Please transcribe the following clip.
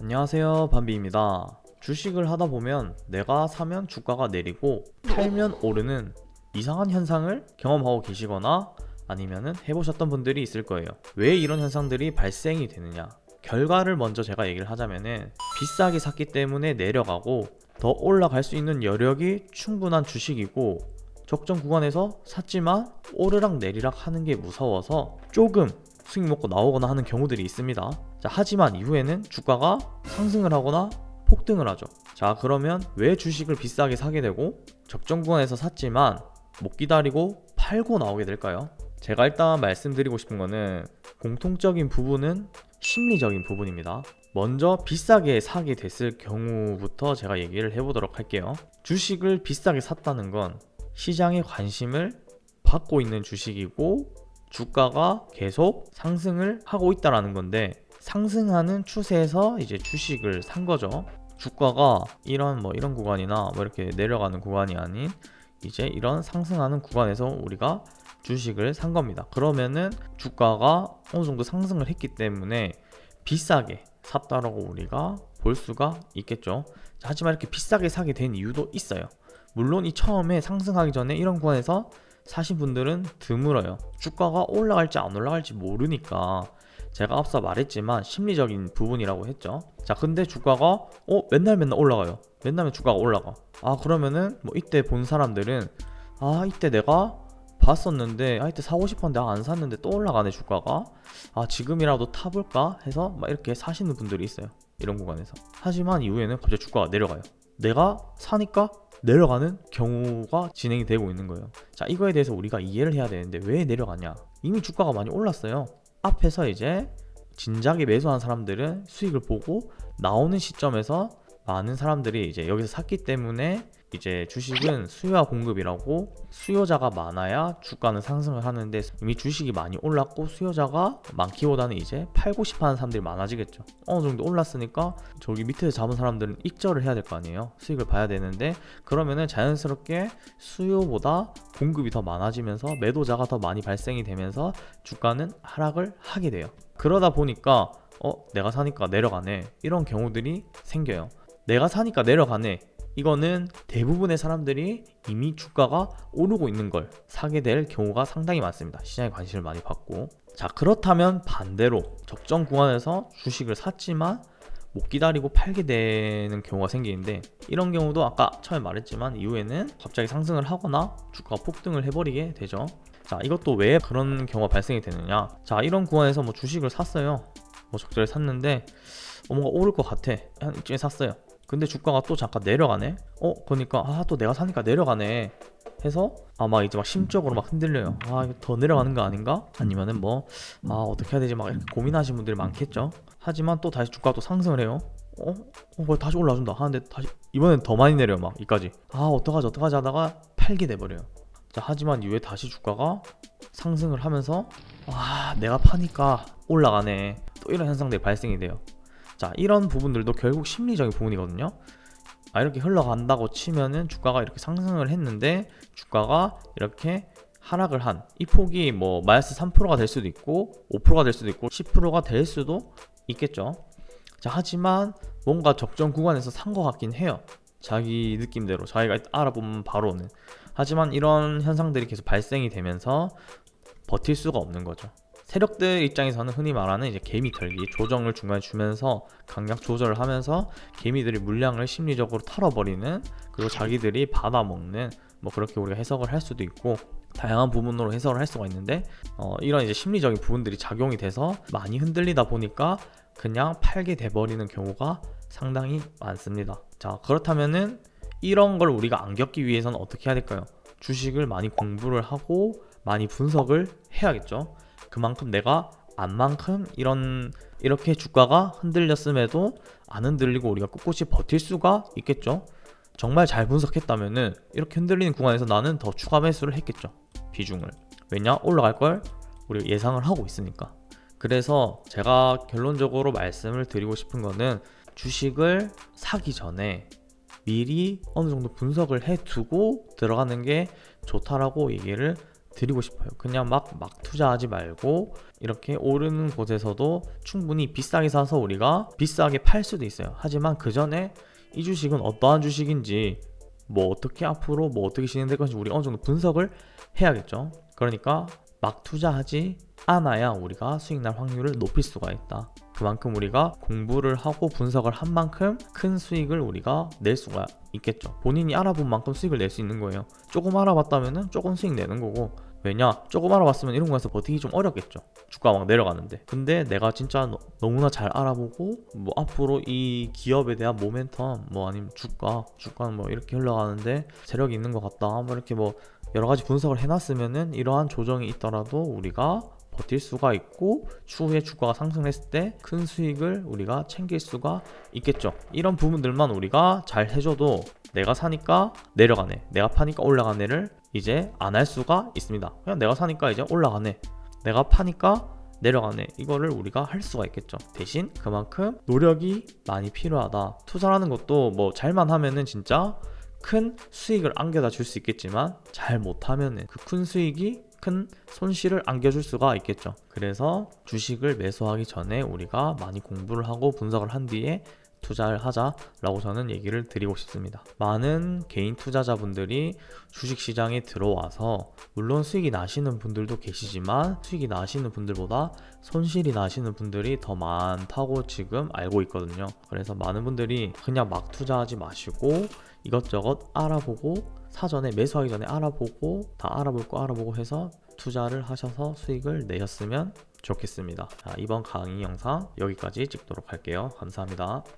안녕하세요, 밤비입니다. 주식을 하다 보면 내가 사면 주가가 내리고 팔면 오르는 이상한 현상을 경험하고 계시거나 아니면은 해보셨던 분들이 있을 거예요. 왜 이런 현상들이 발생이 되느냐? 결과를 먼저 제가 얘기를 하자면은 비싸게 샀기 때문에 내려가고 더 올라갈 수 있는 여력이 충분한 주식이고 적정 구간에서 샀지만 오르락 내리락 하는 게 무서워서 조금 수익 먹고 나오거나 하는 경우들이 있습니다. 자, 하지만 이후에는 주가가 상승을 하거나 폭등을 하죠. 자, 그러면 왜 주식을 비싸게 사게 되고 적정 구간에서 샀지만 못 기다리고 팔고 나오게 될까요? 제가 일단 말씀드리고 싶은 거는 공통적인 부분은 심리적인 부분입니다. 먼저 비싸게 사게 됐을 경우부터 제가 얘기를 해보도록 할게요. 주식을 비싸게 샀다는 건 시장의 관심을 받고 있는 주식이고 주가가 계속 상승을 하고 있다라는 건데, 상승하는 추세에서 이제 주식을 산 거죠. 주가가 이런 구간이나 이렇게 내려가는 구간이 아닌 이제 이런 상승하는 구간에서 우리가 주식을 산 겁니다. 그러면은 주가가 어느 정도 상승을 했기 때문에 비싸게 샀다라고 우리가 볼 수가 있겠죠. 하지만 이렇게 비싸게 사게 된 이유도 있어요. 물론 이 처음에 상승하기 전에 이런 구간에서 사신 분들은 드물어요. 주가가 올라갈지 안 올라갈지 모르니까. 제가 앞서 말했지만 심리적인 부분이라고 했죠. 자, 근데 주가가 맨날 올라가요. 맨날 주가가 올라가. 그러면은 이때 본 사람들은 이때 내가 봤었는데 이때 사고 싶었는데 안 샀는데 또 올라가네 주가가. 지금이라도 타볼까 해서 막 이렇게 사시는 분들이 있어요, 이런 구간에서. 하지만 이후에는 갑자기 주가가 내려가요. 내가 사니까 내려가는 경우가 진행이 되고 있는 거예요. 자, 이거에 대해서 우리가 이해를 해야 되는데, 왜 내려가냐? 이미 주가가 많이 올랐어요. 앞에서 이제 진작에 매수한 사람들은 수익을 보고 나오는 시점에서 많은 사람들이 이제 여기서 샀기 때문에, 이제 주식은 수요와 공급이라고, 수요자가 많아야 주가는 상승을 하는데 이미 주식이 많이 올랐고 수요자가 많기보다는 이제 팔고 싶어하는 사람들이 많아지겠죠. 어느 정도 올랐으니까 저기 밑에서 잡은 사람들은 익절을 해야 될 거 아니에요. 수익을 봐야 되는데, 그러면은 자연스럽게 수요보다 공급이 더 많아지면서 매도자가 더 많이 발생이 되면서 주가는 하락을 하게 돼요. 그러다 보니까 내가 사니까 내려가네, 이런 경우들이 생겨요. 내가 사니까 내려가네, 이거는 대부분의 사람들이 이미 주가가 오르고 있는 걸 사게 될 경우가 상당히 많습니다. 시장에 관심을 많이 받고. 자, 그렇다면 반대로 적정 구간에서 주식을 샀지만 못 기다리고 팔게 되는 경우가 생기는데, 이런 경우도 아까 처음에 말했지만 이후에는 갑자기 상승을 하거나 주가가 폭등을 해버리게 되죠. 자, 이것도 왜 그런 경우가 발생이 되느냐? 자, 이런 구간에서 주식을 샀어요. 적절히 샀는데 뭔가 오를 것 같아, 한 이쯤에 샀어요. 근데 주가가 또 잠깐 내려가네. 그러니까 또 내가 사니까 내려가네 해서 막 이제 심적으로 흔들려요. 이거 더 내려가는 거 아닌가? 아니면은 어떻게 해야 되지? 이렇게 고민하시는 분들이 많겠죠. 하지만 또 다시 주가가 또 상승을 해요. 다시 올라준다 하는데 다시 이번엔 더 많이 내려요. 이까지. 어떡하지 하다가 팔게 돼버려요. 자, 하지만 이후에 다시 주가가 상승을 하면서 내가 파니까 올라가네, 또 이런 현상들이 발생이 돼요. 자, 이런 부분들도 결국 심리적인 부분이거든요. 이렇게 흘러간다고 치면은 주가가 이렇게 상승을 했는데 주가가 이렇게 하락을 한 이 폭이 마이너스 3%가 될 수도 있고 5%가 될 수도 있고 10%가 될 수도 있겠죠. 자, 하지만 뭔가 적정 구간에서 산 것 같긴 해요. 자기 느낌대로 자기가 알아보면 바로는. 하지만 이런 현상들이 계속 발생이 되면서 버틸 수가 없는 거죠. 세력들 입장에서는 흔히 말하는 이제 개미 털기, 조정을 중간에 주면서 강약 조절을 하면서 개미들이 물량을 심리적으로 털어버리는, 그리고 자기들이 받아먹는, 그렇게 우리가 해석을 할 수도 있고 다양한 부분으로 해석을 할 수가 있는데, 이런 이제 심리적인 부분들이 작용이 돼서 많이 흔들리다 보니까 그냥 팔게 돼버리는 경우가 상당히 많습니다. 자, 그렇다면은 이런 걸 우리가 안 겪기 위해서는 어떻게 해야 될까요? 주식을 많이 공부를 하고 많이 분석을 해야겠죠. 그만큼 내가 안만큼 이렇게 주가가 흔들렸음에도 안 흔들리고 우리가 꿋꿋이 버틸 수가 있겠죠. 정말 잘 분석했다면은 이렇게 흔들리는 구간에서 나는 더 추가 매수를 했겠죠, 비중을. 왜냐? 올라갈 걸 우리가 예상을 하고 있으니까. 그래서 제가 결론적으로 말씀을 드리고 싶은 거는, 주식을 사기 전에 미리 어느 정도 분석을 해두고 들어가는 게 좋다라고 얘기를 드리고 싶어요. 그냥 막 투자하지 말고 이렇게 오르는 곳에서도 충분히 비싸게 사서 우리가 비싸게 팔 수도 있어요. 하지만 그 전에 이 주식은 어떠한 주식인지 뭐 어떻게 앞으로 뭐 어떻게 진행될 건지 우리 어느 정도 분석을 해야겠죠. 그러니까 막 투자하지 않아야 우리가 수익 날 확률을 높일 수가 있다. 그만큼 우리가 공부를 하고 분석을 한 만큼 큰 수익을 우리가 낼 수가 있겠죠. 본인이 알아본 만큼 수익을 낼 수 있는 거예요. 조금 알아봤다면은 조금 수익 내는 거고, 왜냐? 조금 알아봤으면 이런 거에서 버티기 좀 어렵겠죠. 주가 막 내려가는데. 근데 내가 진짜 너무나 잘 알아보고 뭐 앞으로 이 기업에 대한 모멘텀 뭐 아니면 주가는 뭐 이렇게 흘러가는데 세력이 있는 것 같다. 뭐 이렇게 뭐 여러 가지 분석을 해놨으면은 이러한 조정이 있더라도 우리가 버틸 수가 있고 추후에 주가가 상승했을 때 큰 수익을 우리가 챙길 수가 있겠죠. 이런 부분들만 우리가 잘 해줘도 내가 사니까 내려가네, 내가 파니까 올라가네를 이제 안 할 수가 있습니다. 그냥 내가 사니까 이제 올라가네, 내가 파니까 내려가네, 이거를 우리가 할 수가 있겠죠. 대신 그만큼 노력이 많이 필요하다. 투자라는 것도 뭐 잘만 하면은 진짜 큰 수익을 안겨다 줄 수 있겠지만 잘 못하면은 그 큰 수익이 큰 손실을 안겨줄 수가 있겠죠. 그래서 주식을 매수하기 전에 우리가 많이 공부를 하고 분석을 한 뒤에 투자를 하자라고 저는 얘기를 드리고 싶습니다. 많은 개인 투자자분들이 주식시장에 들어와서 물론 수익이 나시는 분들도 계시지만 수익이 나시는 분들보다 손실이 나시는 분들이 더 많다고 지금 알고 있거든요. 그래서 많은 분들이 그냥 막 투자하지 마시고 이것저것 알아보고 사전에 매수하기 전에 알아보고 다 알아볼 거 알아보고 해서 투자를 하셔서 수익을 내셨으면 좋겠습니다. 자, 이번 강의 영상 여기까지 찍도록 할게요. 감사합니다.